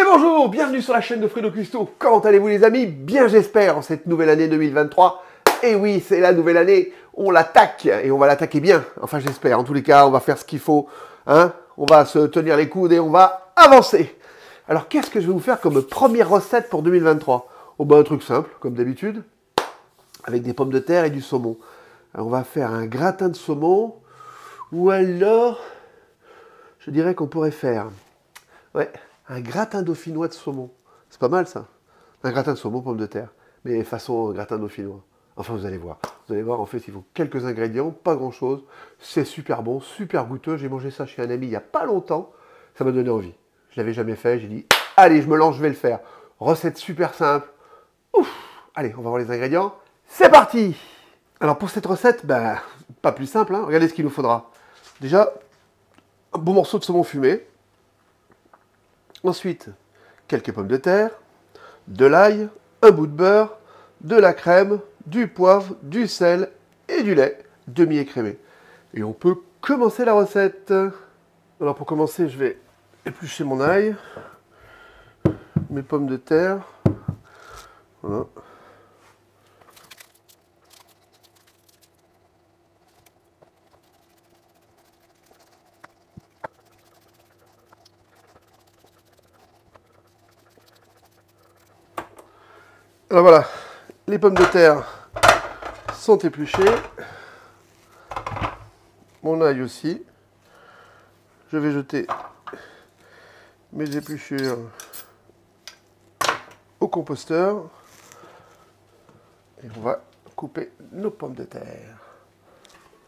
Et bonjour, bienvenue sur la chaîne de Fredo Custo. Comment allez-vous les amis? Bien j'espère en cette nouvelle année 2023. Et oui, c'est la nouvelle année, on l'attaque et on va l'attaquer bien. Enfin j'espère, en tous les cas on va faire ce qu'il faut. Hein, on va se tenir les coudes et on va avancer. Alors qu'est-ce que je vais vous faire comme première recette pour 2023? Oh ben un truc simple, comme d'habitude, avec des pommes de terre et du saumon. Alors, on va faire un gratin de saumon, ou alors, je dirais qu'on pourrait faire... Ouais, un gratin dauphinois de saumon. C'est pas mal ça. Un gratin de saumon, pommes de terre. Mais façon gratin dauphinois. Enfin, vous allez voir. Vous allez voir, en fait, il faut quelques ingrédients, pas grand-chose. C'est super bon, super goûteux. J'ai mangé ça chez un ami il n'y a pas longtemps. Ça m'a donné envie. Je l'avais jamais fait. J'ai dit, allez, je me lance, je vais le faire. Recette super simple. Ouf. Allez, on va voir les ingrédients. C'est parti! Alors, pour cette recette, ben, pas plus simple. Hein. Regardez ce qu'il nous faudra. Déjà, un bon morceau de saumon fumé. Ensuite, quelques pommes de terre, de l'ail, un bout de beurre, de la crème, du poivre, du sel et du lait demi-écrémé. Et on peut commencer la recette. Alors pour commencer, je vais éplucher mon ail, mes pommes de terre. Voilà. Alors voilà, les pommes de terre sont épluchées. Mon ail aussi. Je vais jeter mes épluchures au composteur. Et on va couper nos pommes de terre.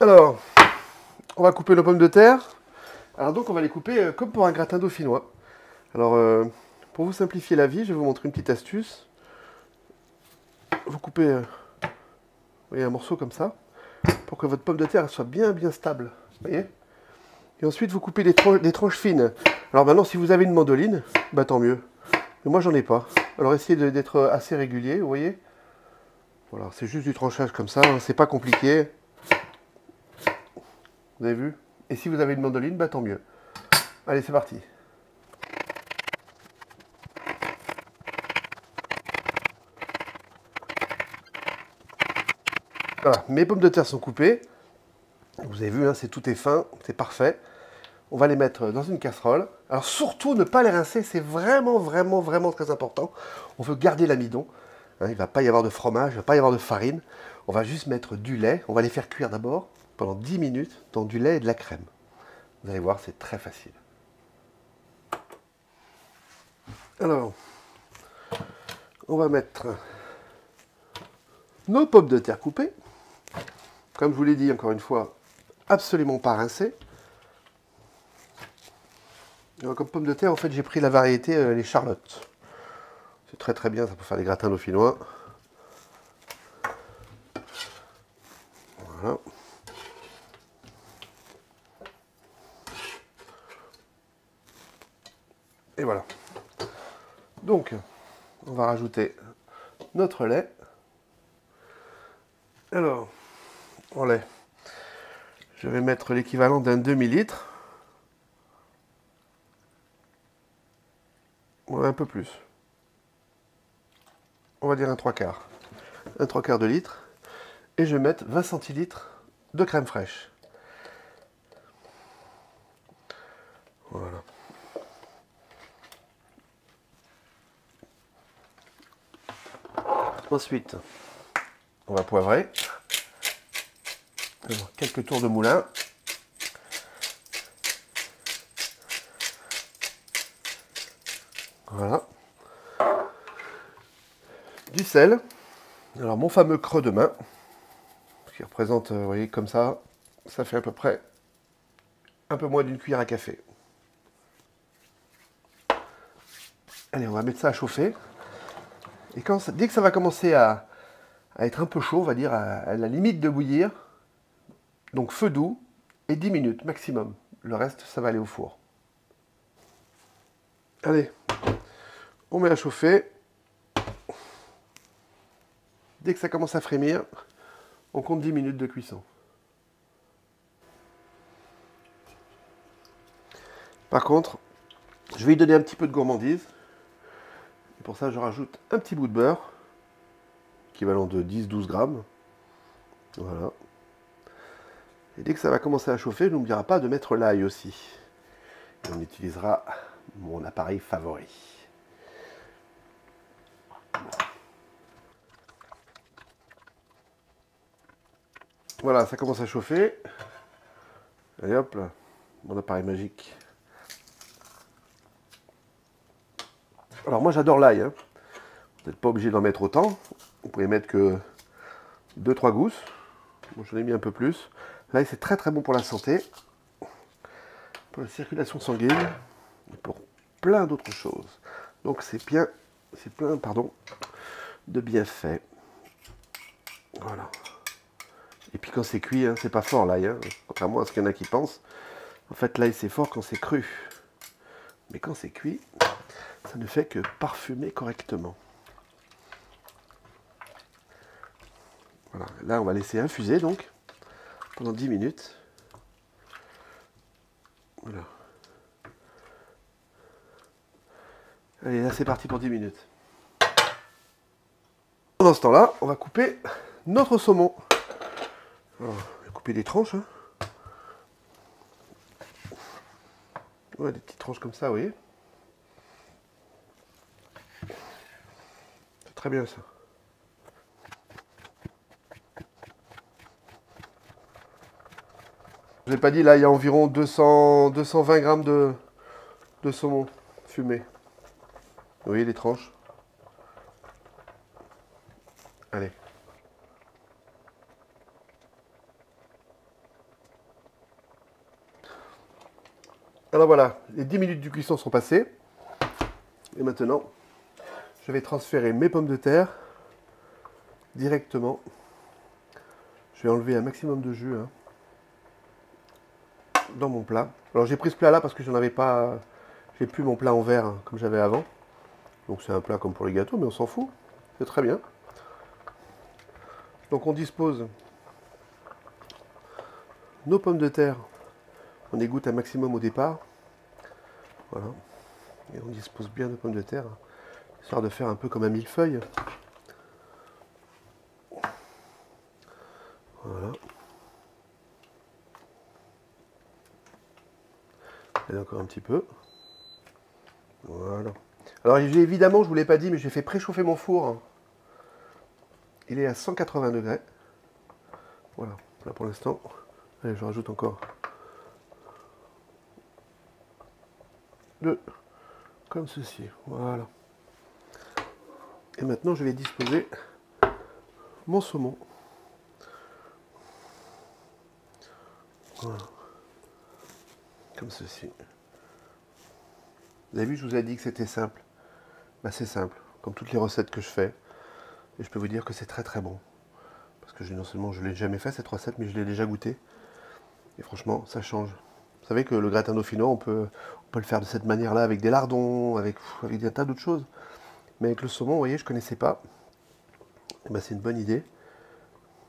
Alors, on va couper nos pommes de terre. Alors donc, on va les couper comme pour un gratin dauphinois. Alors, pour vous simplifier la vie, je vais vous montrer une petite astuce. Vous coupez un morceau comme ça, pour que votre pomme de terre soit bien stable. Vous voyez? Et ensuite, vous coupez des tranches fines. Alors maintenant, si vous avez une mandoline, bah tant mieux. Mais moi, j'en ai pas. Alors essayez d'être assez régulier, vous voyez? Voilà, c'est juste du tranchage comme ça, hein, c'est pas compliqué. Vous avez vu? Et si vous avez une mandoline, bah tant mieux. Allez, c'est parti. Voilà, mes pommes de terre sont coupées. Vous avez vu, hein, tout est fin, c'est parfait. On va les mettre dans une casserole. Alors surtout, ne pas les rincer, c'est vraiment très important. On veut garder l'amidon. Hein, il ne va pas y avoir de fromage, il ne va pas y avoir de farine. On va juste mettre du lait. On va les faire cuire d'abord pendant 10 minutes dans du lait et de la crème. Vous allez voir, c'est très facile. Alors, on va mettre nos pommes de terre coupées. Comme je vous l'ai dit, encore une fois, absolument pas rincées. Alors, comme pommes de terre, en fait, j'ai pris la variété les Charlotte. C'est très bien, ça peut faire des gratins dauphinois. Voilà. Et voilà. Donc, on va rajouter notre lait. Alors, en lait, je vais mettre l'équivalent d'un demi-litre. Ouais, un peu plus. On va dire un 3/4. Un 3/4 de litre. Et je vais mettre 20 centilitres de crème fraîche. Voilà. Ensuite, on va poivrer. Quelques tours de moulin. Voilà. Du sel. Alors mon fameux creux de main, qui représente, vous voyez, comme ça fait à peu près un peu moins d'une cuillère à café. Allez, on va mettre ça à chauffer. Et dès que ça va commencer à être un peu chaud, on va dire à la limite de bouillir, donc feu doux, et 10 minutes maximum. Le reste, ça va aller au four. Allez, on met à chauffer. Dès que ça commence à frémir, on compte 10 minutes de cuisson. Par contre, je vais lui donner un petit peu de gourmandise. Et pour ça, je rajoute un petit bout de beurre, équivalent de 10-12 grammes. Voilà. Et dès que ça va commencer à chauffer, je n'oubliera pas de mettre l'ail aussi. Et on utilisera mon appareil favori. Voilà, ça commence à chauffer. Allez hop là, mon appareil magique. Alors moi j'adore l'ail, hein. Vous n'êtes pas obligé d'en mettre autant. Vous pouvez mettre que 2-3 gousses. Moi j'en ai mis un peu plus. L'ail c'est très très bon pour la santé, pour la circulation sanguine, et pour plein d'autres choses. Donc c'est plein de bienfaits. Voilà. Et puis quand c'est cuit, hein, c'est pas fort l'ail, hein, contrairement à ce qu'il y en a qui pensent. En fait l'ail c'est fort quand c'est cru. Mais quand c'est cuit, ça ne fait que parfumer correctement. Voilà, là on va laisser infuser donc pendant 10 minutes. Voilà. Allez, là c'est parti pour 10 minutes. Pendant ce temps-là, on va couper notre saumon. Alors, je vais couper des tranches. Hein. Ouais, des petites tranches comme ça, vous voyez. C'est très bien ça. Je l'ai pas dit, là il y a environ 220 grammes de saumon fumé. Vous voyez les tranches. Allez. Alors voilà, les 10 minutes de cuisson sont passées. Et maintenant, je vais transférer mes pommes de terre directement. Je vais enlever un maximum de jus hein, dans mon plat. Alors j'ai pris ce plat là parce que j'en avais pas. J'ai plus mon plat en verre hein, comme j'avais avant. Donc c'est un plat comme pour les gâteaux, mais on s'en fout. C'est très bien. Donc on dispose nos pommes de terre. On égoutte un maximum au départ. Voilà. Et on dispose bien de pommes de terre, histoire de faire un peu comme un millefeuille. Voilà. Et encore un petit peu. Voilà. Alors évidemment, je ne vous l'ai pas dit, mais j'ai fait préchauffer mon four. Il est à 180 degrés. Voilà. Là pour l'instant, allez, je rajoute encore 2, comme ceci. Voilà. Et maintenant, je vais disposer mon saumon. Voilà. Comme ceci. Vous avez vu, je vous ai dit que c'était simple. Bah, c'est simple, comme toutes les recettes que je fais. Et je peux vous dire que c'est très très bon. Parce que non seulement je ne l'ai jamais fait cette recette, mais je l'ai déjà goûté. Et franchement, ça change. Vous savez que le gratin dauphinois, on peut le faire de cette manière-là, avec des lardons, avec des tas d'autres choses. Mais avec le saumon, vous voyez, je ne connaissais pas. Et ben, c'est une bonne idée.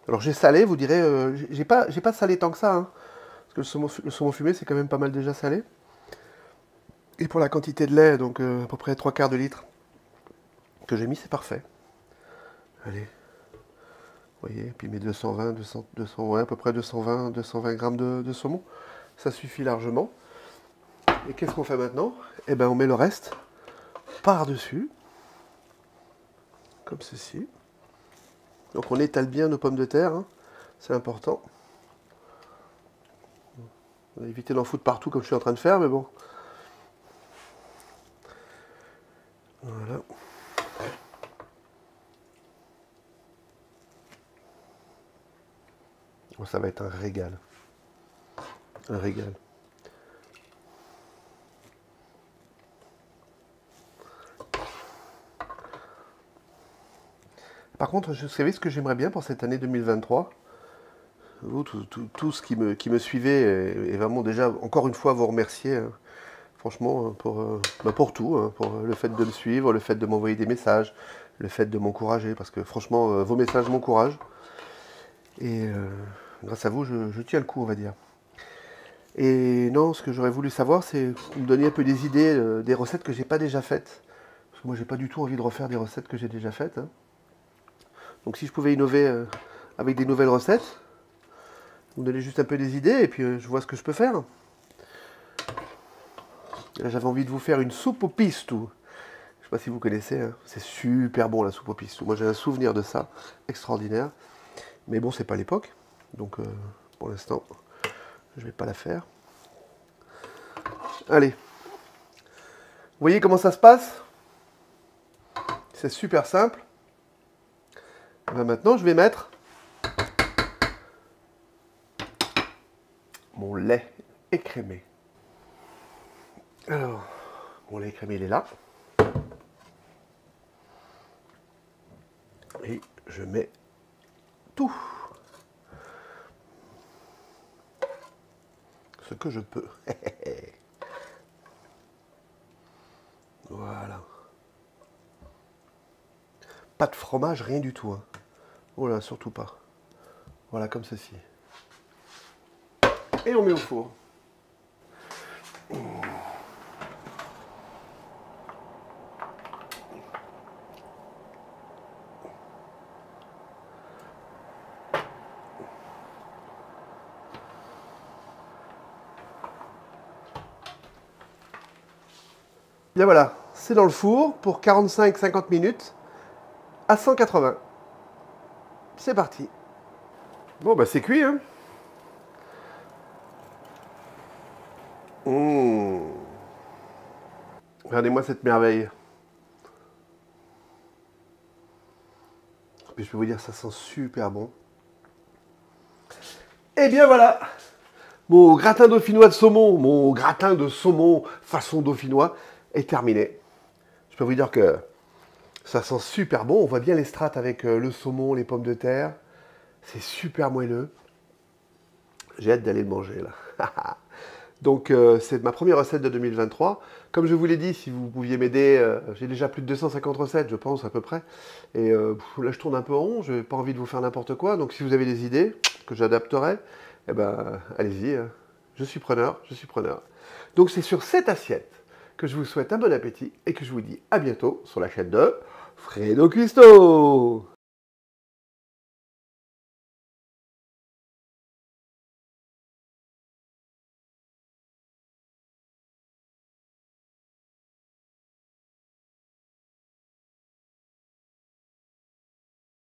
Alors j'ai salé, vous direz, j'ai pas salé tant que ça. Hein, parce que le saumon fumé, c'est quand même pas mal déjà salé. Et pour la quantité de lait, donc à peu près 3/4 de litre que j'ai mis, c'est parfait. Allez. Vous voyez, puis mes 220, ouais, à peu près 220 grammes de saumon. Ça suffit largement. Et qu'est-ce qu'on fait maintenant? Eh bien, on met le reste par-dessus. Comme ceci. Donc on étale bien nos pommes de terre. Hein. C'est important. On va éviter d'en foutre partout comme je suis en train de faire, mais bon. Voilà. Bon, ça va être un régal. Un régal. Par contre, vous savez ce que j'aimerais bien pour cette année 2023? Vous, tout ce qui me suivait, et vraiment déjà, encore une fois, vous remercier, hein, franchement, pour tout, hein, pour le fait de me suivre, le fait de m'envoyer des messages, le fait de m'encourager, parce que franchement, vos messages m'encouragent. Et grâce à vous, je tiens le coup, on va dire. Et non, ce que j'aurais voulu savoir, c'est que vous me donniez un peu des idées, des recettes que j'ai pas déjà faites. Parce que moi, j'ai pas du tout envie de refaire des recettes que j'ai déjà faites. Hein. Donc si je pouvais innover avec des nouvelles recettes, vous me donnez juste un peu des idées et puis je vois ce que je peux faire. Là, j'avais envie de vous faire une soupe au pistou. Je sais pas si vous connaissez, hein. C'est super bon la soupe au pistou. Moi j'ai un souvenir de ça, extraordinaire. Mais bon, c'est pas l'époque, donc pour l'instant, je vais pas la faire. Allez, vous voyez comment ça se passe? C'est super simple. Et ben maintenant, je vais mettre mon lait écrémé. Alors, mon lait écrémé, il est là. Et je mets tout ce que je peux. Voilà. Pas de fromage, rien du tout. Hein. Oh là, surtout pas. Voilà, comme ceci. Et on met au four. Bien voilà, c'est dans le four pour 45-50 minutes à 180. C'est parti. Bon bah c'est cuit hein. Regardez-moi cette merveille. Puis je peux vous dire, ça sent super bon. Et bien voilà, mon gratin dauphinois de saumon, mon gratin de saumon façon dauphinois est terminé. Je peux vous dire que ça sent super bon. On voit bien les strates avec le saumon, les pommes de terre. C'est super moelleux. J'ai hâte d'aller le manger là. Donc c'est ma première recette de 2023. Comme je vous l'ai dit, si vous pouviez m'aider, j'ai déjà plus de 250 recettes, je pense à peu près. Et là je tourne un peu en rond, je n'ai pas envie de vous faire n'importe quoi. Donc si vous avez des idées que j'adapterai, eh ben allez-y, je suis preneur, je suis preneur. Donc c'est sur cette assiette que je vous souhaite un bon appétit et que je vous dis à bientôt sur la chaîne de Fredo Cuisto.